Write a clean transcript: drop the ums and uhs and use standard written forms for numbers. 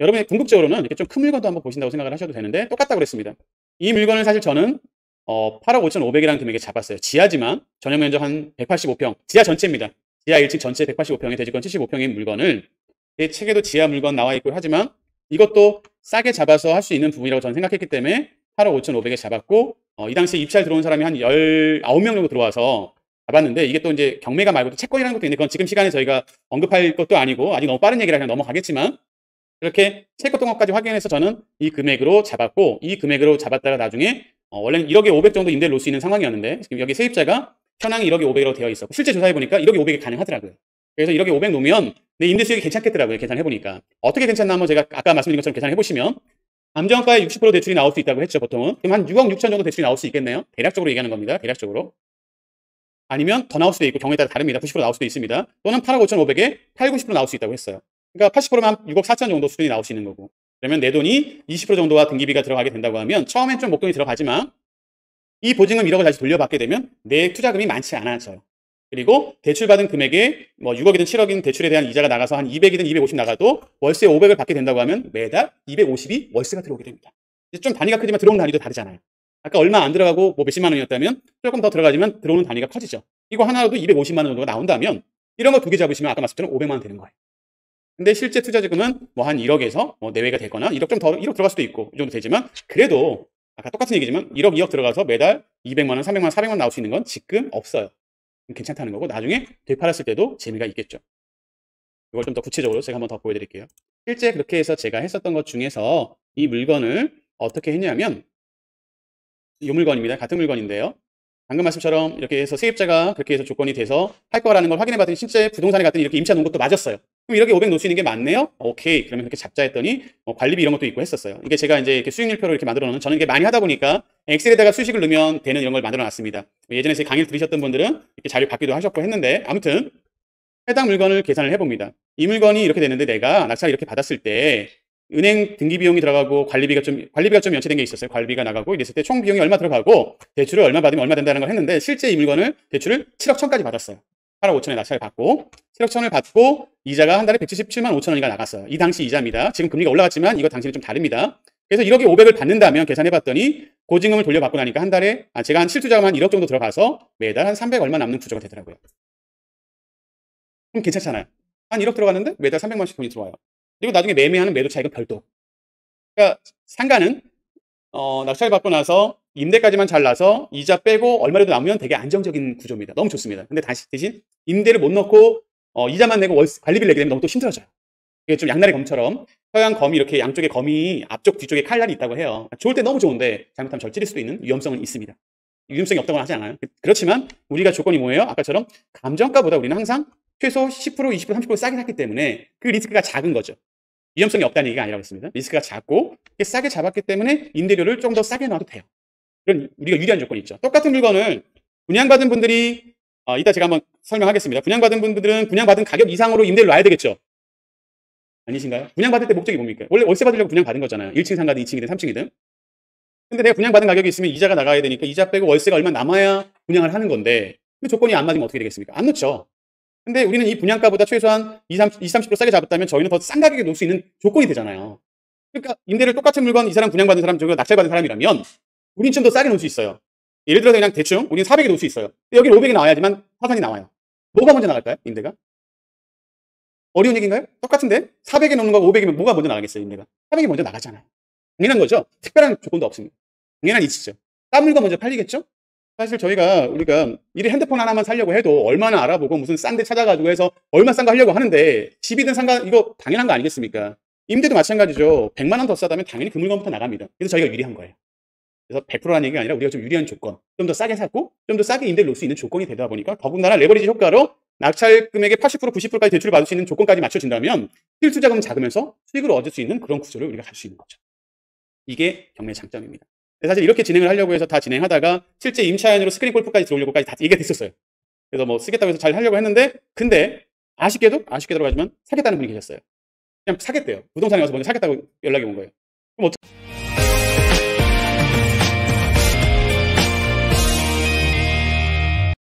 여러분이 궁극적으로는 이렇게 좀 큰 물건도 한번 보신다고 생각을 하셔도 되는데 똑같다고 그랬습니다. 이 물건을 사실 저는 8억 5,500이라는 금액에 잡았어요. 지하지만 전용 면적 한 185평, 지하 전체입니다. 지하 1층 전체 185평에 대지권 75평인 물건을 제 책에도 지하 물건 나와 있고 하지만 이것도 싸게 잡아서 할 수 있는 부분이라고 저는 생각했기 때문에 8억 5,500에 잡았고 이 당시에 입찰 들어온 사람이 한 19명 정도 들어와서 잡았는데 이게 또 이제 경매가 말고도 채권이라는 것도 있는데 그건 지금 시간에 저희가 언급할 것도 아니고 아직 너무 빠른 얘기라 그냥 넘어가겠지만 그렇게 채권 동업까지 확인해서 저는 이 금액으로 잡았고 이 금액으로 잡았다가 나중에 원래는 1억에 500 정도 임대를 놓을 수 있는 상황이었는데 지금 여기 세입자가 현황 1억에 500으로 되어 있었고 실제 조사해보니까 1억에 500이 가능하더라고요. 그래서 1억에 500 놓으면 내 임대 수익이 괜찮겠더라고요. 계산해보니까. 어떻게 괜찮나 한번 제가 아까 말씀드린 것처럼 계산해보시면 감정가의 60% 대출이 나올 수 있다고 했죠. 보통은. 그럼 한 6억 6천 정도 대출이 나올 수 있겠네요. 대략적으로 얘기하는 겁니다. 대략적으로. 아니면 더 나올 수도 있고 경우에 따라 다릅니다. 90% 나올 수도 있습니다. 또는 8억 5,500에 8, 90% 나올 수 있다고 했어요. 그러니까 80%면 6억 4천 정도 수준이 나올 수 있는 거고. 그러면 내 돈이 20% 정도와 등기비가 들어가게 된다고 하면 처음엔 좀 목돈이 들어가지만 이 보증금 1억을 다시 돌려받게 되면 내 투자금이 많지 않아져요. 그리고 대출받은 금액에 뭐 6억이든 7억이든 대출에 대한 이자가 나가서 한 200이든 250 나가도 월세 500을 받게 된다고 하면 매달 250이 월세가 들어오게 됩니다. 좀 단위가 크지만 들어오는 단위도 다르잖아요. 아까 얼마 안 들어가고 뭐 몇십만 원이었다면 조금 더 들어가지만 들어오는 단위가 커지죠. 이거 하나로도 250만 원 정도가 나온다면 이런 거 두 개 잡으시면 아까 말씀처럼 500만 원 되는 거예요. 근데 실제 투자 자금은 뭐 한 1억에서 뭐 내외가 되거나 1억 좀 더 1억 들어갈 수도 있고 이 정도 되지만 그래도 아까 똑같은 얘기지만 1억 2억 들어가서 매달 200만 원 300만 원 400만 원 나올 수 있는 건 지금 없어요. 괜찮다는 거고 나중에 되팔았을 때도 재미가 있겠죠. 이걸 좀 더 구체적으로 제가 한번 더 보여드릴게요. 실제 그렇게 해서 제가 했었던 것 중에서 이 물건을 어떻게 했냐면 이 물건입니다. 같은 물건인데요. 방금 말씀처럼 이렇게 해서 세입자가 그렇게 해서 조건이 돼서 할 거라는 걸 확인해 봤더니 실제 부동산에 갔더니 이렇게 임차 놓은 것도 맞았어요. 그럼 이렇게 500 놓을 수 있는 게 맞네요? 오케이. 그러면 그렇게 잡자 했더니 관리비 이런 것도 있고 했었어요. 이게 제가 이제 이렇게 수익률표를 이렇게 만들어 놓는 저는 이게 많이 하다 보니까 엑셀에다가 수식을 넣으면 되는 이런 걸 만들어 놨습니다. 예전에 제 강의를 들으셨던 분들은 이렇게 자료 받기도 하셨고 했는데 아무튼 해당 물건을 계산을 해봅니다. 이 물건이 이렇게 되는데 내가 낙찰을 이렇게 받았을 때 은행 등기 비용이 들어가고 관리비가 좀 연체된 게 있었어요. 관리비가 나가고 이랬을 때 총 비용이 얼마 들어가고 대출을 얼마 받으면 얼마 된다는 걸 했는데 실제 이 물건을 대출을 7억 1천까지 받았어요. 8억 5천에 낙찰을 받고 7억 1천을 받고 이자가 한 달에 177만 5천 원이가 나갔어요. 이 당시 이자입니다. 지금 금리가 올라갔지만 이거 당시는 좀 다릅니다. 그래서 1억에 500을 받는다면 계산해봤더니 보증금을 돌려받고 나니까 한 달에 제가 한 실투자금 한 1억 정도 들어가서 매달 한 300 얼마 남는 구조가 되더라고요. 그럼 괜찮잖아요. 한 1억 들어갔는데 매달 300만 원씩 돈이 들어와요. 그리고 나중에 매매하는 매도 차익은 별도. 그러니까 상가는 낙찰 받고 나서 임대까지만 잘 나서 이자 빼고 얼마라도 남으면 되게 안정적인 구조입니다. 너무 좋습니다. 근데 대신 임대를 못 넣고 이자만 내고 관리비를 내게 되면 너무 또 힘들어져요. 이게 좀 양날의 검처럼 서양 검이 이렇게 양쪽에 검이 앞쪽 뒤쪽에 칼날이 있다고 해요. 좋을 때 너무 좋은데 잘못하면 절제될 수도 있는 위험성은 있습니다. 위험성이 없다고는 하지 않아요. 그렇지만 우리가 조건이 뭐예요? 아까처럼 감정가보다 우리는 항상 최소 10%, 20%, 30% 싸게 샀기 때문에 그 리스크가 작은 거죠. 위험성이 없다는 얘기가 아니라고 했습니다. 리스크가 작고 싸게 잡았기 때문에 임대료를 좀 더 싸게 놔도 돼요. 그런 우리가 유리한 조건이 있죠. 똑같은 물건을 분양받은 분들이 이따 제가 한번 설명하겠습니다. 분양받은 분들은 분양받은 가격 이상으로 임대를 놔야 되겠죠. 아니신가요? 분양받을 때 목적이 뭡니까? 원래 월세 받으려고 분양받은 거잖아요. 1층 상가든 2층이든 3층이든. 근데 내가 분양받은 가격이 있으면 이자가 나가야 되니까 이자 빼고 월세가 얼마 남아야 분양을 하는 건데 그 조건이 안 맞으면 어떻게 되겠습니까? 안 넣죠. 근데 우리는 이 분양가보다 최소한 20-30% 싸게 잡았다면 저희는 더 싼 가격에 놓을 수 있는 조건이 되잖아요. 그러니까 임대를 똑같은 물건 이 사람 분양받은 사람 저거 낙찰받은 사람이라면 우린 좀 더 싸게 놓을 수 있어요. 예를 들어서 그냥 대충 우리는 400에 놓을 수 있어요. 여기 500이 나와야지만 화산이 나와요. 뭐가 먼저 나갈까요? 임대가? 어려운 얘기인가요? 똑같은데 400에 놓는 거가 500이면 뭐가 먼저 나가겠어요? 임대가? 400이 먼저 나가잖아요. 당연한 거죠. 특별한 조건도 없습니다. 당연한 이치죠. 싼 물건 먼저 팔리겠죠? 사실 우리가 이 핸드폰 하나만 사려고 해도 얼마나 알아보고 무슨 싼 데 찾아가지고 해서 얼마 싼 거 하려고 하는데 집이든 상가 이거 당연한 거 아니겠습니까? 임대도 마찬가지죠. 100만 원 더 싸다면 당연히 그 물건부터 나갑니다. 그래서 저희가 유리한 거예요. 그래서 100%라는 얘기가 아니라 우리가 좀 유리한 조건, 좀 더 싸게 샀고 좀 더 싸게 임대를 놓을 수 있는 조건이 되다 보니까 더군다나 레버리지 효과로 낙찰 금액의 80%, 90%까지 대출을 받을 수 있는 조건까지 맞춰진다면 실투자금은 작으면서 수익을 얻을 수 있는 그런 구조를 우리가 갈 수 있는 거죠. 이게 경매의 장점입니다. 사실 이렇게 진행을 하려고 해서 다 진행하다가 실제 임차인으로 스크린 골프까지 들어오려고까지 다 얘기가 됐었어요. 그래서 뭐 쓰겠다고 해서 잘 하려고 했는데 근데 아쉽게도 들어가지만 사겠다는 분이 계셨어요. 그냥 사겠대요. 부동산에 와서 먼저 사겠다고 연락이 온 거예요. 그럼 어떻게